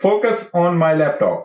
Focus on my laptop.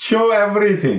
show everything.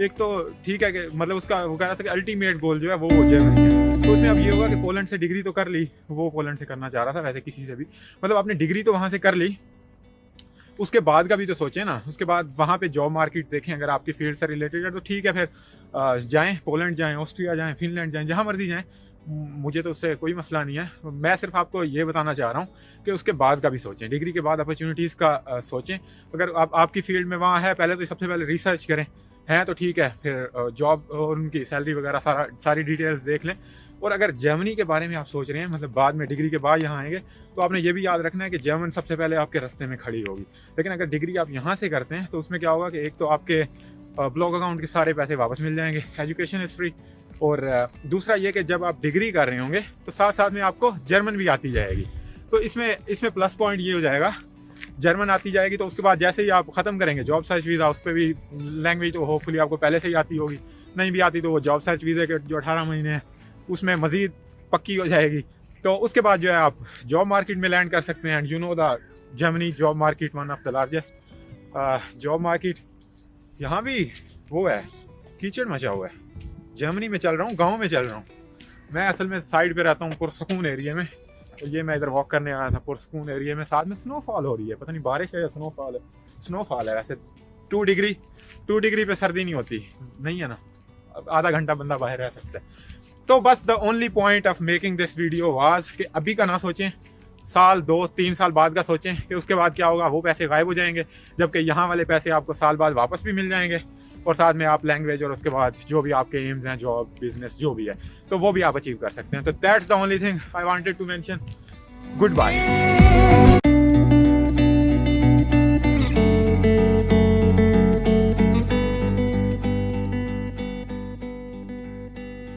एक तो ठीक है कि मतलब उसका वो कह रहा था कि अल्टीमेट गोल जो है वो जर्मनी है, तो उसमें अब ये होगा कि पोलैंड से डिग्री तो कर ली, वो पोलैंड से करना चाह रहा था वैसे किसी से भी, मतलब आपने डिग्री तो वहाँ से कर ली, उसके बाद का भी तो सोचें ना, उसके बाद वहाँ पे जॉब मार्केट देखें, अगर आपकी फील्ड से रिलेटेड है तो ठीक है, फिर जाएं, पोलैंड जाएं, ऑस्ट्रिया जाएं, फिनलैंड जाएं, जहाँ मर्जी जाएं, मुझे तो उससे कोई मसला नहीं है। मैं सिर्फ आपको ये बताना चाह रहा हूँ कि उसके बाद का भी सोचें, डिग्री के बाद अपॉर्चुनिटीज़ का सोचें। अगर आपकी फील्ड में वहाँ है, पहले तो सबसे पहले रिसर्च करें, हैं तो ठीक है, फिर जॉब और उनकी सैलरी वगैरह सारी डिटेल्स देख लें। और अगर जर्मनी के बारे में आप सोच रहे हैं, मतलब बाद में डिग्री के बाद यहाँ आएंगे, तो आपने ये भी याद रखना है कि जर्मन सबसे पहले आपके रास्ते में खड़ी होगी। लेकिन अगर डिग्री आप यहाँ से करते हैं तो उसमें क्या होगा कि एक तो आपके ब्लॉक अकाउंट के सारे पैसे वापस मिल जाएंगे, एजुकेशन इज़ फ्री, और दूसरा ये कि जब आप डिग्री कर रहे होंगे तो साथ साथ में आपको जर्मन भी आती जाएगी। तो इसमें प्लस पॉइंट ये हो जाएगा, जर्मन आती जाएगी तो उसके बाद जैसे ही आप ख़त्म करेंगे जॉब सर्च वीज़ा, उस पर भी लैंग्वेज तो होपफुली आपको पहले से ही आती होगी, नहीं भी आती तो वो जॉब सर्च वीज़े के जो 18 महीने हैं उसमें मज़ीद पक्की हो जाएगी। तो उसके बाद जो है आप जॉब मार्केट में लैंड कर सकते हैं। And you know the Germany job market one of the largest job market. यहाँ भी वो है, कीचड़ मचा हुआ है। जर्मनी में चल रहा हूँ, गांव में चल रहा हूँ मैं, असल में साइड पे रहता हूँ पुरसकून एरिया में। तो ये मैं इधर वॉक करने आया था पुरसकून एरिया में, साथ में स्नोफॉल हो रही है, पता नहीं बारिश है या स्नोफॉल है। वैसे 2 डिग्री पे सर्दी नहीं होती, नहीं है ना, आधा घंटा बंदा बाहर रह सकता है। तो बस the only point of making this video was कि अभी का ना सोचें, साल 2-3 साल बाद का सोचें कि उसके बाद क्या होगा, वो पैसे गायब हो जाएंगे, जबकि यहाँ वाले पैसे आपको साल बाद वापस भी मिल जाएंगे, और साथ में आप लैंग्वेज और उसके बाद जो भी आपके एम्स हैं, जॉब, बिजनेस जो भी है, तो वो भी आप अचीव कर सकते हैं। तो that's the only thing I wanted to mention. Good bye.